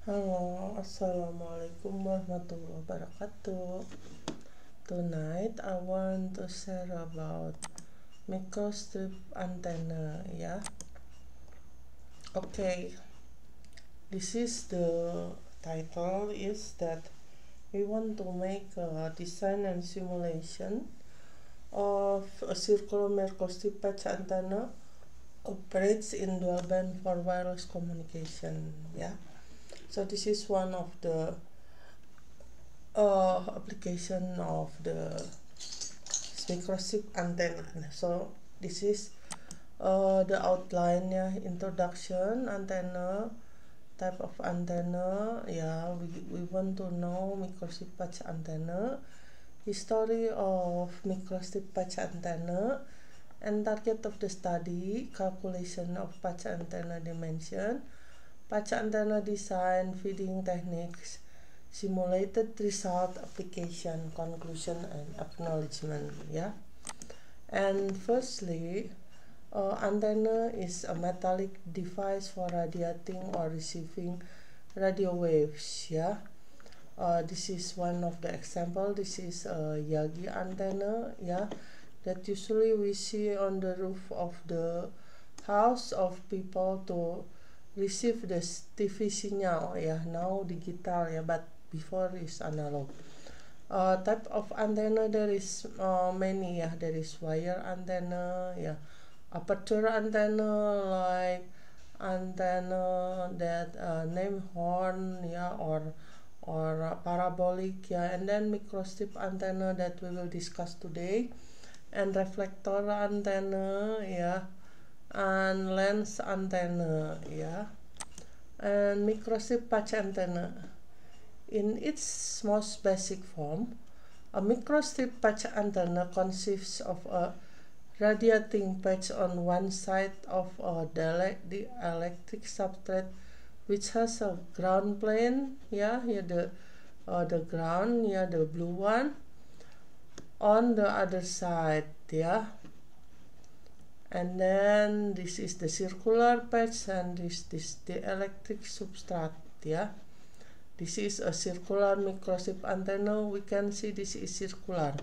Halo, assalamualaikum warahmatullahi wabarakatuh. Tonight I want to share about microstrip antenna. Yeah. Okay. This is the title is that we want to make a design and simulation of a circular microstrip patch antenna operates in dual band for wireless communication. Yeah. So this is one of the application of the microstrip antenna. So this is the outline, introduction, antenna, type of antenna. We want to know microstrip patch antenna, history of microstrip patch antenna, and target of the study, calculation of patch antenna dimension, patch antenna design, feeding techniques, simulated result, application, conclusion, and acknowledgement. And firstly, antenna is a metallic device for radiating or receiving radio waves. This is one of the example. This is a Yagi antenna. That usually we see on the roof of the house of people to receive the TV signal. Now digital. But before is analog. Type of antenna there is many. There is wire antenna. Aperture antenna, like antenna that name horn, or parabolic, and then microstrip antenna that we will discuss today, and reflector antenna, and lens antenna, and microstrip patch antenna. In its most basic form, a microstrip patch antenna consists of a radiating patch on one side of the electric substrate, which has a ground plane, the ground, the blue one, on the other side, and then this is the circular patch, and this the electric substrate. This is a circular microstrip antenna. We can see this is circular,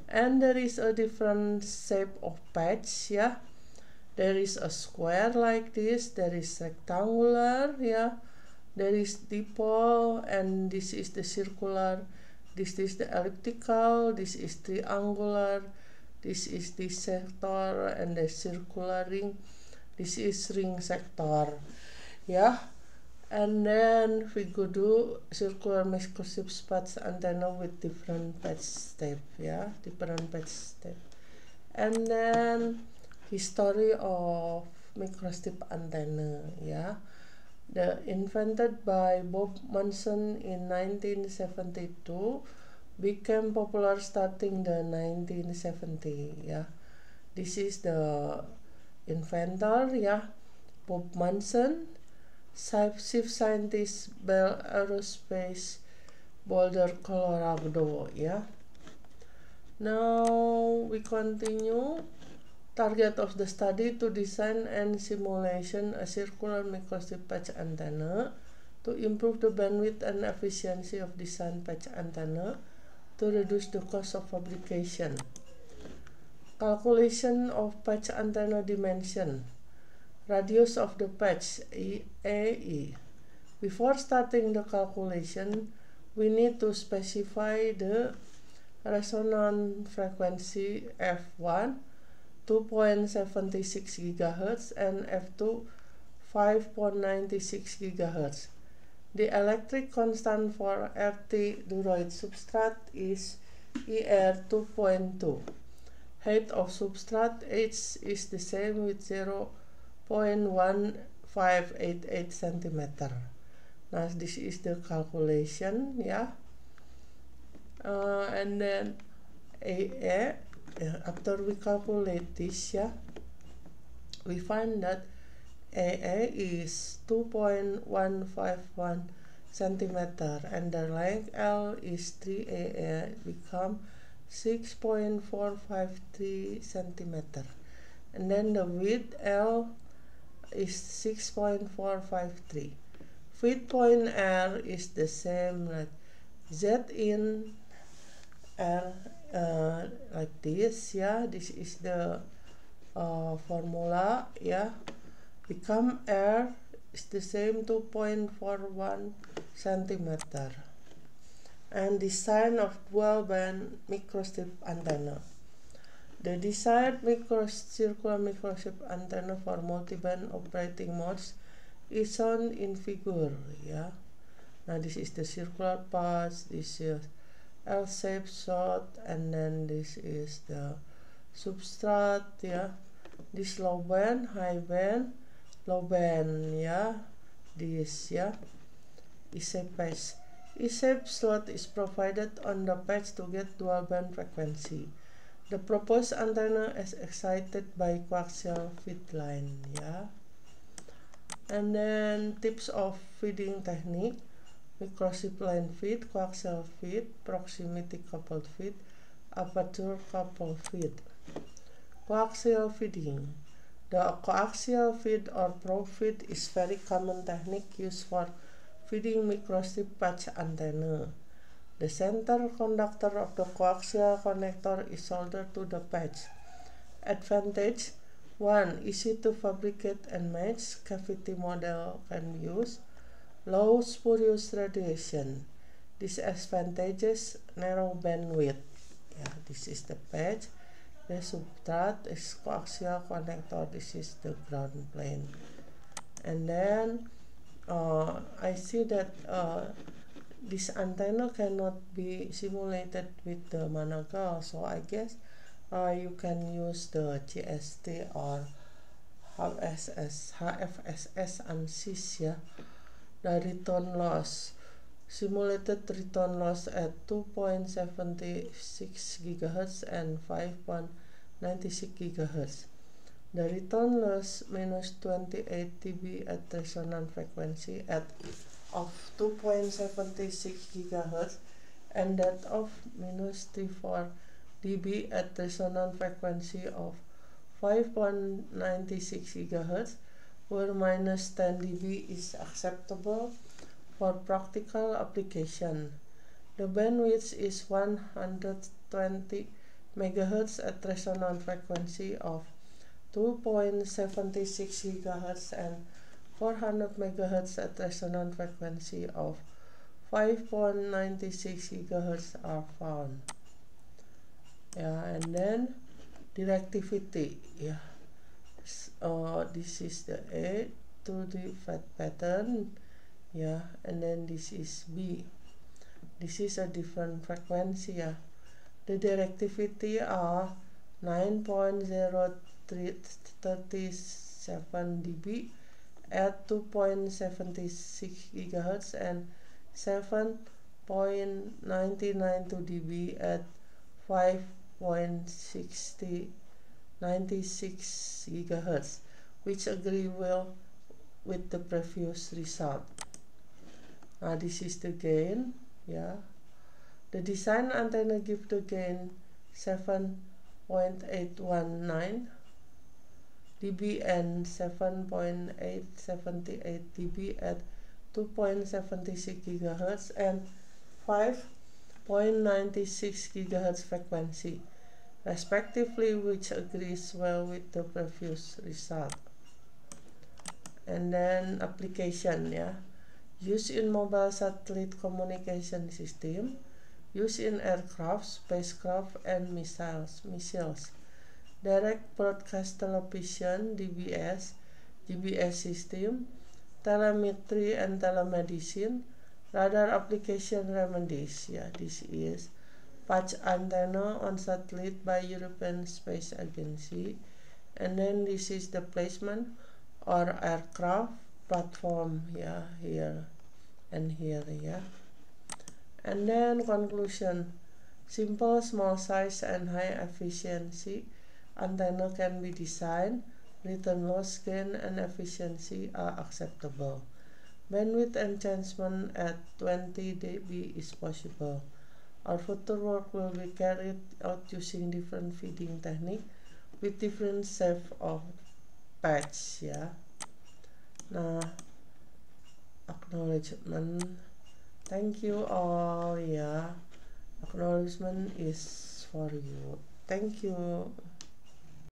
and there is a different shape of patch. There is a square like this, there is rectangular, there is dipole, and this is the circular, this is the elliptical, this is triangular, this is the sector, and the circular ring, this is ring sector. And then we go do circular microstrip patch antenna with different patch step, different patch step. And then history of microstrip antenna, invented by Bob Munson in 1972, became popular starting the 1970. This is the inventor, Bob Munson. Chief scientist, Bell Aerospace, Boulder, Colorado. Now we continue. Target of the study: to design and simulation a circular microstrip patch antenna, to improve the bandwidth and efficiency of design patch antenna, to reduce the cost of fabrication. Calculation of patch antenna dimension. Radius of the patch, AE. Before starting the calculation, we need to specify the resonant frequency F1, 2.76 GHz, and F2, 5.96 GHz. The electric constant for RT duroid substrate is ER 2.2. Height of substrate H is the same with 0.1588 cm. Now this is the calculation, and then AE, after we calculate this, we find that AA is 2.151 cm, and the length L is 3 AA, become 6.453 cm, and then the width L is 6.453. feed point R is the same like Z in R, like this. Yeah, this is the formula. Yeah, become R is the same 2.41 centimeter. And design of dual band microstrip antenna. The desired circular microstrip antenna for multi-band operating modes is shown in figure. Yeah. Now this is the circular part. This is L-shaped shot, and then this is the substrate. Yeah. This low band, high band, low band. Yeah. This. Yeah. E-shape patch. E-shape slot is provided on the patch to get dual band frequency. The proposed antenna is excited by coaxial feed line. Yeah. And then tips of feeding technique: microstrip line feed, coaxial feed, proximity coupled feed, aperture coupled feed. Coaxial feeding. The coaxial feed or probe feed is very common technique used for feeding microstrip patch antenna. The center conductor of the coaxial connector is soldered to the patch. Advantage: 1. Easy to fabricate and match. Cavity model can be used. Low spurious radiation. Disadvantages: narrow bandwidth. Yeah, this is the patch. The substrate is coaxial connector. This is the ground plane. And then I see that this antenna cannot be simulated with the Managal, so I guess you can use the GST or HFSS ANSYS. Yeah. The return loss. Simulated return loss at 2.76 GHz and 5.96 GHz. The return loss minus 28 dB at resonant frequency of 2.76 GHz and that of minus 34 dB at resonant frequency of 5.96 GHz, where minus 10 dB is acceptable for practical application. The bandwidth is 120 MHz at resonant frequency of 2.76 GHz and 400 MHz at resonant frequency of 5.96 GHz are found. Yeah, and then directivity. Yeah, this is the A to the fat pattern. Yeah, and then this is B. This is a different frequency. Yeah, the directivity are 9.037 dB at 2.76 GHz and 7.992 dB at 5.96 GHz, which agree well with the previous result. Now this is the gain. Yeah, the design antenna give the gain 7.819 dB and 7.878 dB at 2.76 GHz and 5.96 GHz frequency, respectively, which agrees well with the previous result. And then application. Yeah, use in mobile satellite communication system, use in aircraft, spacecraft, and missiles. Direct broadcast television (DBS), GBS system, telemetry and telemedicine, radar application remedies. Yeah, this is patch antenna on satellite by European Space Agency, and then this is the placement or aircraft platform. Yeah, here and here. Yeah, and then conclusion: simple, small size, and high efficiency antenna can be designed. Return loss, gain, and efficiency are acceptable. Bandwidth enhancement at 20 dB is possible. Our future work will be carried out using different feeding technique with different shape of patch. Ya. Nah, acknowledgement. Thank you all, yeah. Acknowledgement is for you. Thank you.